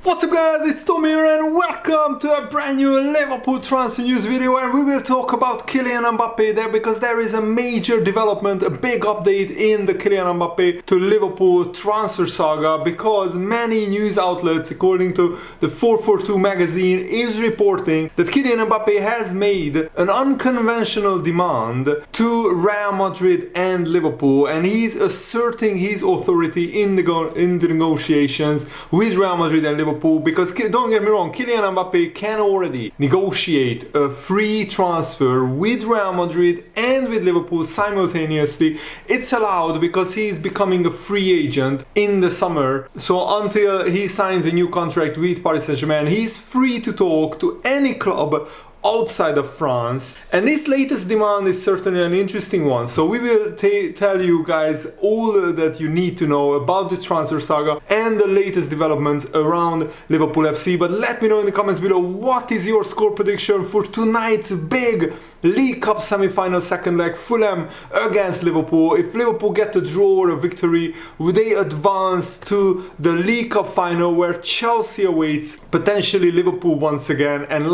What's up guys, it's Tom here and welcome to a brand new Liverpool transfer news video, and we will talk about Kylian Mbappe there because there is a major development, a big update in the Kylian Mbappe to Liverpool transfer saga, because many news outlets, according to the 442 magazine, is reporting that Kylian Mbappe has made an unconventional demand to Real Madrid and Liverpool, and he's asserting his authority in the negotiations with Real Madrid and Liverpool. Because don't get me wrong, Kylian Mbappe can already negotiate a free transfer with Real Madrid and with Liverpool simultaneously. It's allowed because he's becoming a free agent in the summer. So until he signs a new contract with Paris Saint-Germain, he's free to talk to any club outside of France, and this latest demand is certainly an interesting one. So we will tell you guys all that you need to know about this transfer saga and the latest developments around Liverpool FC. But let me know in the comments below, what is your score prediction for tonight's big League Cup semi-final second leg, Fulham against Liverpool? If Liverpool get a draw or a victory, will they advance to the League Cup final where Chelsea awaits potentially Liverpool once again? And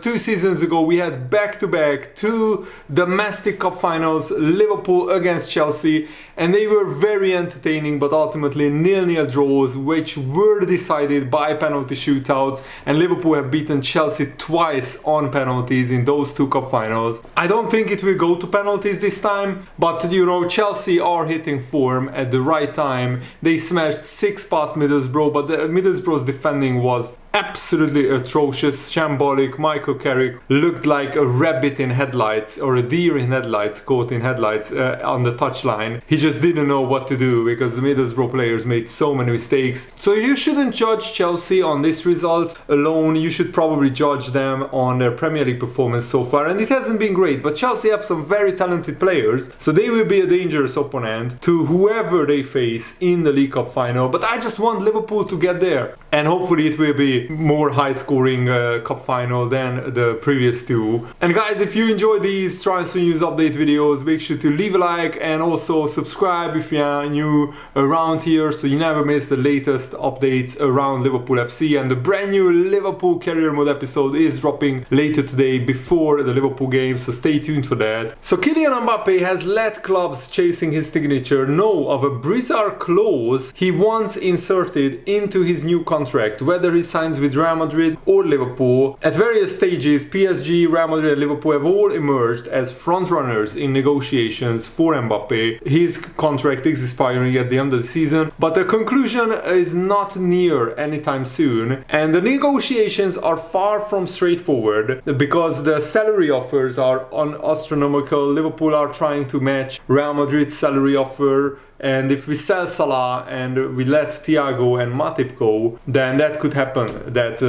2 seasons ago we had back-to-back 2 domestic cup finals, Liverpool against Chelsea, and they were very entertaining, but ultimately 0-0 draws which were decided by penalty shootouts, and Liverpool have beaten Chelsea twice on penalties in those 2 cup finals. I don't think it will go to penalties this time, but you know, Chelsea are hitting form at the right time. They smashed 6 past Middlesbrough, but Middlesbrough's defending was absolutely atrocious, shambolic. Michael Carrick looked like a rabbit in headlights, or a deer in headlights, caught in headlights on the touchline. He just didn't know what to do because the Middlesbrough players made so many mistakes. So you shouldn't judge Chelsea on this result alone. You should probably judge them on their Premier League performance so far, and it hasn't been great, but Chelsea have some very talented players, so they will be a dangerous opponent to whoever they face in the League Cup final. But I just want Liverpool to get there, and hopefully it will be more high-scoring cup final than the previous 2. And guys, if you enjoy these transfer news update videos, make sure to leave a like and also subscribe if you are new around here, so you never miss the latest updates around Liverpool FC. And the brand new Liverpool career mode episode is dropping later today before the Liverpool game, so stay tuned for that. So Kylian Mbappe has let clubs chasing his signature know of a bizarre clause he once inserted into his new contract, whether he signs with Real Madrid or Liverpool. At various stages, PSG, Real Madrid and Liverpool have all emerged as frontrunners in negotiations for Mbappe. His contract is expiring at the end of the season, but the conclusion is not near anytime soon, and the negotiations are far from straightforward because the salary offers are astronomical. Liverpool are trying to match Real Madrid's salary offer, and if we sell Salah and we let Thiago and Matip go, then that could happen, that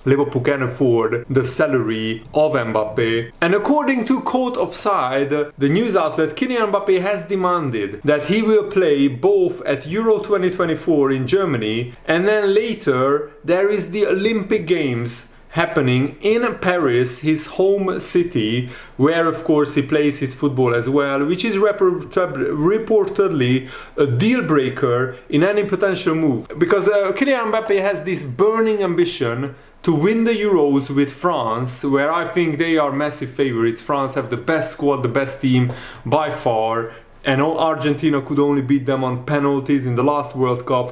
Liverpool can afford the salary of Mbappe. And according to Code Offside, the news outlet, Kylian Mbappe has demanded that he will play both at Euro 2024 in Germany, and then later there is the Olympic Games happening in Paris, his home city, where of course he plays his football as well, which is reportedly a deal breaker in any potential move, because Kylian Mbappe has this burning ambition to win the Euros with France, where I think they are massive favorites. France have the best squad, the best team by far, and Argentina could only beat them on penalties in the last World Cup,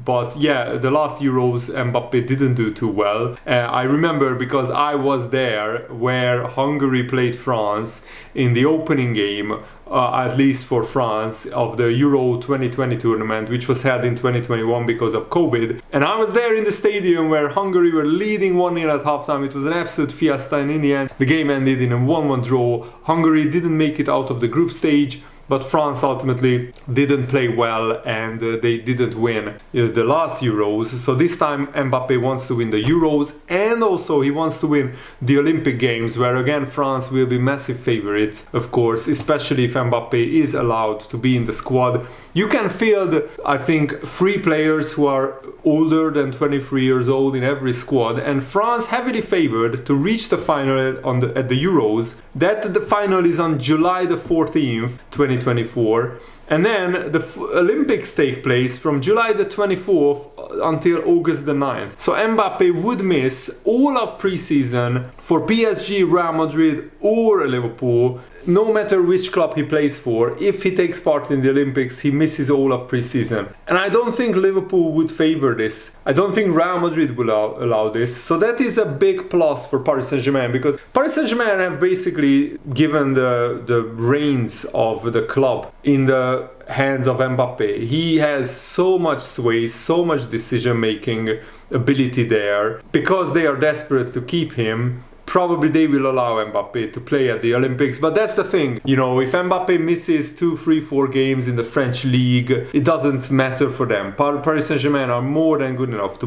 but yeah, the last Euros Mbappe didn't do too well. I remember because I was there where Hungary played France in the opening game, at least for France, of the Euro 2020 tournament, which was held in 2021 because of COVID. And I was there in the stadium where Hungary were leading 1-0 at halftime. It was an absolute fiesta, and in the end the game ended in a 1-1 draw. Hungary didn't make it out of the group stage, but France ultimately didn't play well, and they didn't win the last Euros. So this time Mbappe wants to win the Euros, and also he wants to win the Olympic Games, where again France will be massive favorites, of course, especially if Mbappe is allowed to be in the squad. You can field, I think, 3 players who are older than 23 years old in every squad, and France heavily favored to reach the final at the Euros. That the final is on July the 14th, 2024. And then the Olympics take place from July the 24th until August the 9th. So Mbappe would miss all of preseason for PSG, Real Madrid or Liverpool. No matter which club he plays for, if he takes part in the Olympics, he misses all of preseason. And I don't think Liverpool would favor this. I don't think Real Madrid will allow this. So that is a big plus for Paris Saint-Germain, because Paris Saint-Germain have basically given the reins of the club in the hands of Mbappe. He has so much sway, so much decision-making ability there. Because they are desperate to keep him, probably they will allow Mbappe to play at the Olympics. But that's the thing, you know, if Mbappe misses 2, 3, 4 games in the French league, it doesn't matter for them. Paris Saint-Germain are more than good enough to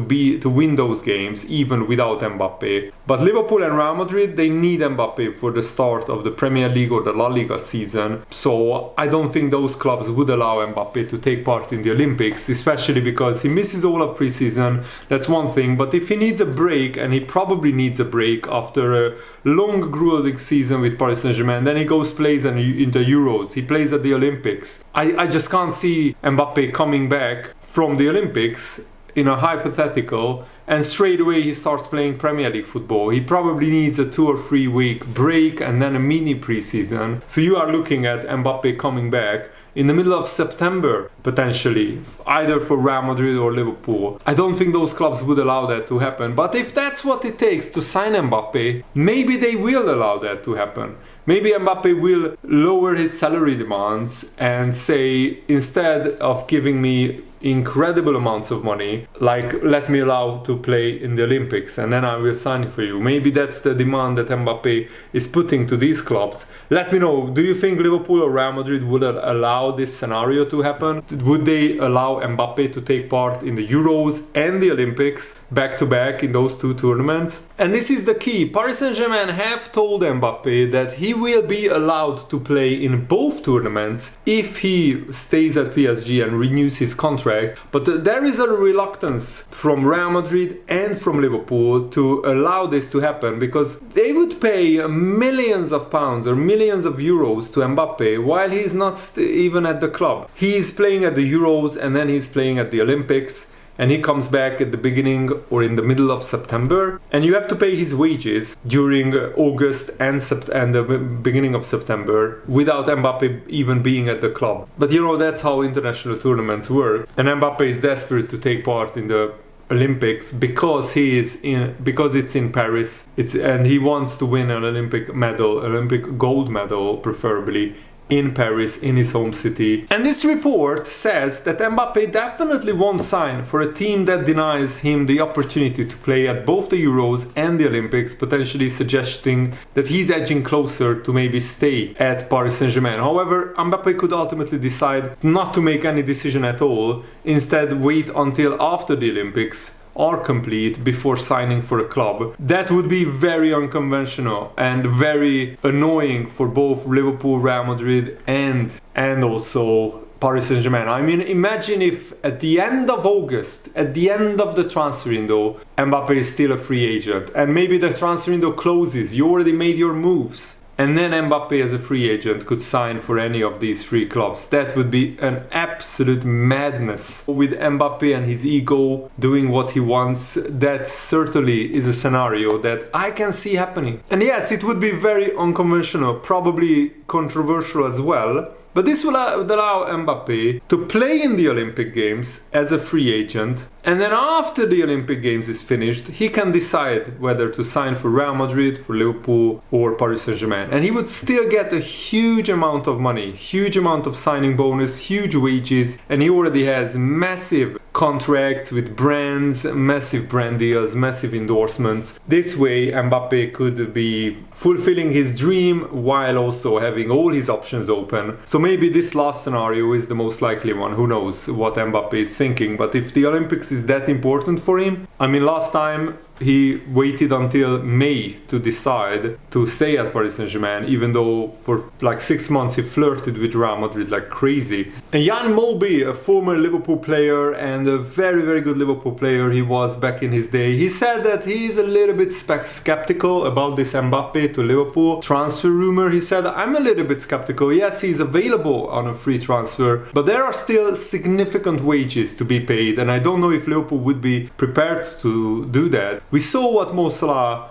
win those games even without Mbappe. But Liverpool and Real Madrid, they need Mbappe for the start of the Premier League or the La Liga season. So I don't think those clubs would allow Mbappe to take part in the Olympics, especially because he misses all of preseason. That's one thing. But if he needs a break, and he probably needs a break after a long grueling season with Paris Saint-Germain, then he plays in the Euros, he plays at the Olympics. I just can't see Mbappe coming back from the Olympics in a hypothetical and straight away he starts playing Premier League football. He probably needs a 2 or 3 week break and then a mini preseason. So you are looking at Mbappe coming back in the middle of September, potentially, either for Real Madrid or Liverpool. I don't think those clubs would allow that to happen. But if that's what it takes to sign Mbappe, maybe they will allow that to happen. Maybe Mbappe will lower his salary demands and say, instead of giving me incredible amounts of money, like, let me allow to play in the Olympics and then I will sign for you. Maybe that's the demand that Mbappe is putting to these clubs. Let me know, do you think Liverpool or Real Madrid would allow this scenario to happen? Would they allow Mbappe to take part in the Euros and the Olympics back to back in those 2 tournaments? And this is the key. Paris Saint-Germain have told Mbappe that he will be allowed to play in both tournaments if he stays at PSG and renews his contract. But there is a reluctance from Real Madrid and from Liverpool to allow this to happen, because they would pay millions of pounds or millions of euros to Mbappe while he's not even at the club. He's playing at the Euros and then he's playing at the Olympics. And he comes back at the beginning or in the middle of September, and you have to pay his wages during August and the beginning of September without Mbappe even being at the club. But you know, that's how international tournaments work, and Mbappe is desperate to take part in the Olympics because it's in Paris, and he wants to win an Olympic medal, Olympic gold medal preferably, in Paris, in his home city. And this report says that Mbappe definitely won't sign for a team that denies him the opportunity to play at both the Euros and the Olympics, potentially suggesting that he's edging closer to maybe stay at Paris Saint-Germain. However, Mbappe could ultimately decide not to make any decision at all, instead wait until after the Olympics are complete before signing for a club. That would be very unconventional and very annoying for both Liverpool, Real Madrid and also Paris Saint-Germain. I mean, imagine if at the end of August, at the end of the transfer window, Mbappe is still a free agent and maybe the transfer window closes, you already made your moves, and then Mbappe as a free agent could sign for any of these 3 clubs. That would be an absolute madness. With Mbappe and his ego doing what he wants, that certainly is a scenario that I can see happening. And yes, it would be very unconventional, probably controversial as well. But this would allow Mbappe to play in the Olympic Games as a free agent, and then after the Olympic Games is finished, he can decide whether to sign for Real Madrid, for Liverpool or Paris Saint-Germain. And he would still get a huge amount of money, huge amount of signing bonus, huge wages, and he already has massive contracts with brands, massive brand deals, massive endorsements. This way Mbappe could be fulfilling his dream while also having all his options open. So maybe this last scenario is the most likely one. Who knows what Mbappe is thinking. But if the Olympics is that important for him, I mean, last time he waited until May to decide to stay at Paris Saint-Germain, even though for like 6 months he flirted with Real Madrid like crazy. And Jan Molby, a former Liverpool player and a very, very good Liverpool player he was back in his day, he said that he's a little bit skeptical about this Mbappe to Liverpool transfer rumor. He said, I'm a little bit skeptical. Yes, he's available on a free transfer, but there are still significant wages to be paid, and I don't know if Liverpool would be prepared to do that. We saw with Mo Salah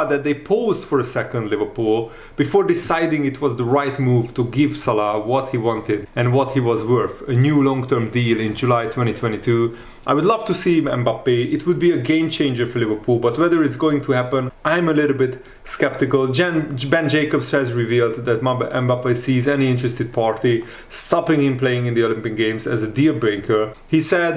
that they paused for a second, Liverpool, before deciding it was the right move to give Salah what he wanted and what he was worth, a new long-term deal in July 2022. I would love to see Mbappe. It would be a game changer for Liverpool, but whether it's going to happen, I'm a little bit skeptical. Ben Jacobs has revealed that Mbappe sees any interested party stopping him playing in the Olympic Games as a deal breaker. He said,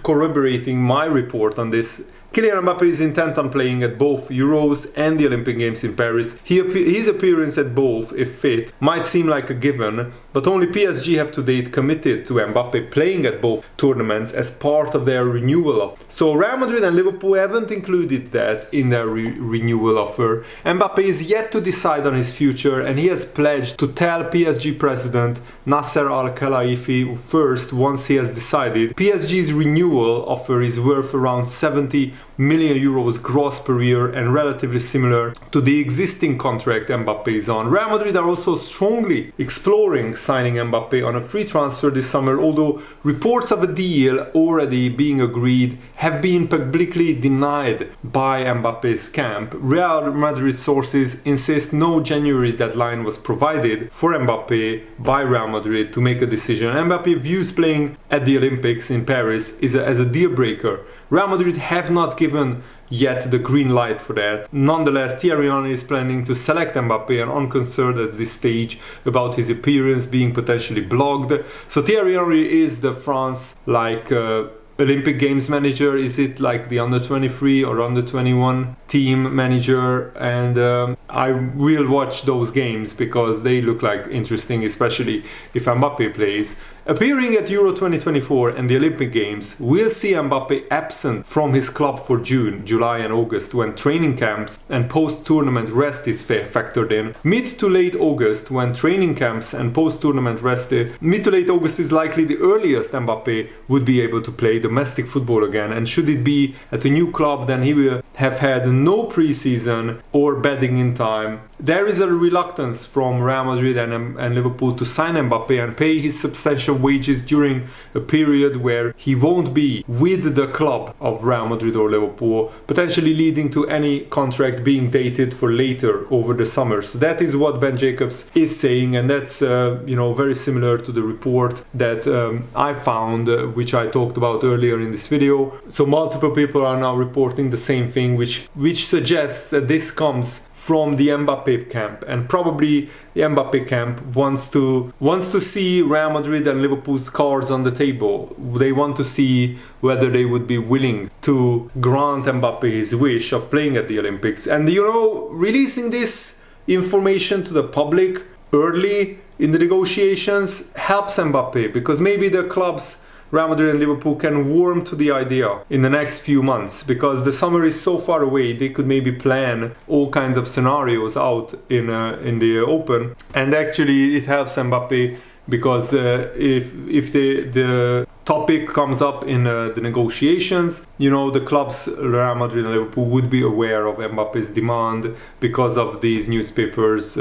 corroborating my report on this, Kylian Mbappe is intent on playing at both Euros and the Olympic Games in Paris. His appearance at both, if fit, might seem like a given, but only PSG have to date committed to Mbappe playing at both tournaments as part of their renewal offer. So Real Madrid and Liverpool haven't included that in their renewal offer. Mbappe is yet to decide on his future, and he has pledged to tell PSG president Nasser Al-Khelaifi first once he has decided. PSG's renewal offer is worth around 70 million euros gross per year and relatively similar to the existing contract Mbappe is on. Real Madrid are also strongly exploring signing Mbappe on a free transfer this summer, although reports of a deal already being agreed have been publicly denied by Mbappe's camp. Real Madrid sources insist no January deadline was provided for Mbappe by Real Madrid to make a decision. Mbappe views playing at the Olympics in Paris as a deal breaker. Real Madrid have not given yet the green light for that. Nonetheless, Thierry Henry is planning to select Mbappe and unconcerned at this stage about his appearance being potentially blocked. So Thierry Henry is the France Olympic Games manager. Is it like the under 23 or under 21 team manager? And I will watch those games because they look like interesting, especially if Mbappe plays. Appearing at Euro 2024 and the Olympic Games, we'll see Mbappe absent from his club for June, July and August when training camps and post-tournament rest is factored in. Mid to late August when training camps and post-tournament rest mid to late August is likely the earliest Mbappe would be able to play domestic football again, and should it be at a new club, then he will have had no pre-season or bedding in time. There is a reluctance from Real Madrid and Liverpool to sign Mbappe and pay his substantial wages during a period where he won't be with the club of Real Madrid or Liverpool, potentially leading to any contract being dated for later over the summer. So that is what Ben Jacobs is saying, and that's very similar to the report that I found, which I talked about earlier in this video. So multiple people are now reporting the same thing, which suggests that this comes from the Mbappe camp, and probably the Mbappe camp wants to see Real Madrid and Liverpool's cards on the table. They want to see whether they would be willing to grant Mbappe his wish of playing at the Olympics. And releasing this information to the public early in the negotiations helps Mbappe, because maybe the clubs Real Madrid and Liverpool can warm to the idea in the next few months, because the summer is so far away. They could maybe plan all kinds of scenarios out in the open, and actually it helps Mbappe because if the topic comes up in the negotiations, the clubs Real Madrid and Liverpool would be aware of Mbappe's demand because of these newspapers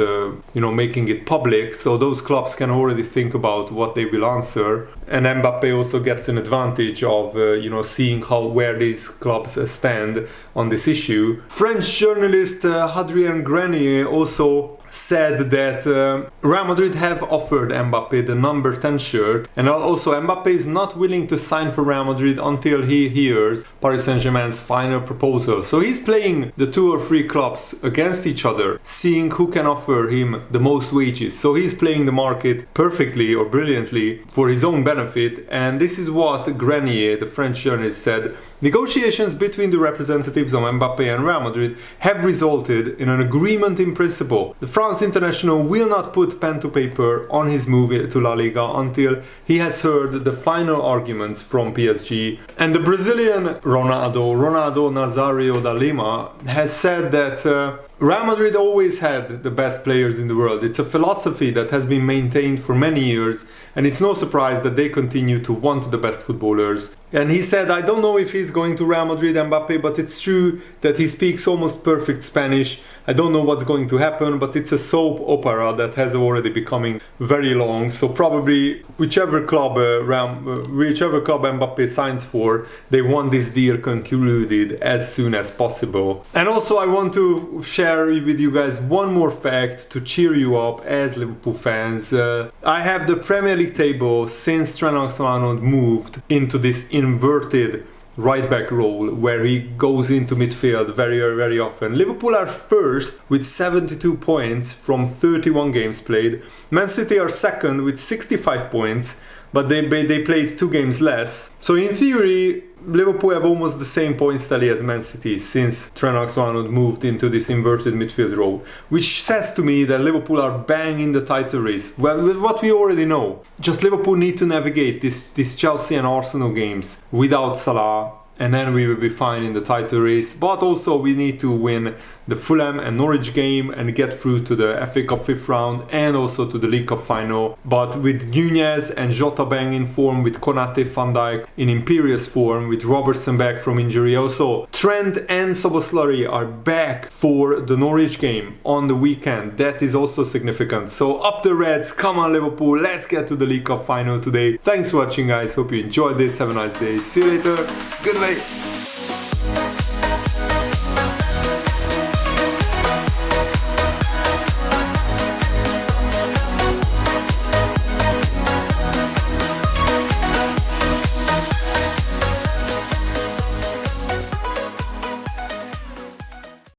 making it public, so those clubs can already think about what they will answer. And Mbappe also gets an advantage of seeing where these clubs stand on this issue. French journalist Adrien Grenier also said that Real Madrid have offered Mbappe the number 10 shirt, and also Mbappe is not willing to sign for Real Madrid until he hears Paris Saint-Germain's final proposal. So he's playing the 2 or 3 clubs against each other, seeing who can offer him the most wages. So he's playing the market perfectly or brilliantly for his own benefit, and this is what Grenier, the French journalist, said. Negotiations between the representatives of Mbappe and Real Madrid have resulted in an agreement in principle. The France international will not put pen to paper on his move to La Liga until he has heard the final arguments from PSG. And the Brazilian Ronaldo Nazario da Lima, has said that Real Madrid always had the best players in the world. It's a philosophy that has been maintained for many years, and it's no surprise that they continue to want the best footballers. And he said, I don't know if he's going to Real Madrid, Mbappe, but it's true that he speaks almost perfect Spanish. I don't know what's going to happen, but it's a soap opera that has already becoming very long. So probably whichever club Mbappe signs for, they want this deal concluded as soon as possible. And also I want to share with you guys one more fact to cheer you up as Liverpool fans. I have the Premier League table since Trent Alexander-Arnold moved into this inverted right back role where he goes into midfield very often. Liverpool are first with 72 points from 31 games played. Man City are second with 65 points, but they played 2 games less. So in theory, Liverpool have almost the same points tally as Man City since Trent Alexander-Arnold moved into this inverted midfield role, which says to me that Liverpool are bang in the title race. Well, with what we already know, just Liverpool need to navigate this Chelsea and Arsenal games without Salah, and then we will be fine in the title race. But also we need to win the Fulham and Norwich game and get through to the FA Cup 5th round and also to the League Cup final. But with Nunez and Jota bang in form, with Konate, Van Dijk in imperious form, with Robertson back from injury, also Trent and Szoboszlai are back for the Norwich game on the weekend. That is also significant. So up the Reds, come on Liverpool, let's get to the League Cup final today. Thanks for watching guys, hope you enjoyed this, have a nice day, see you later, goodbye.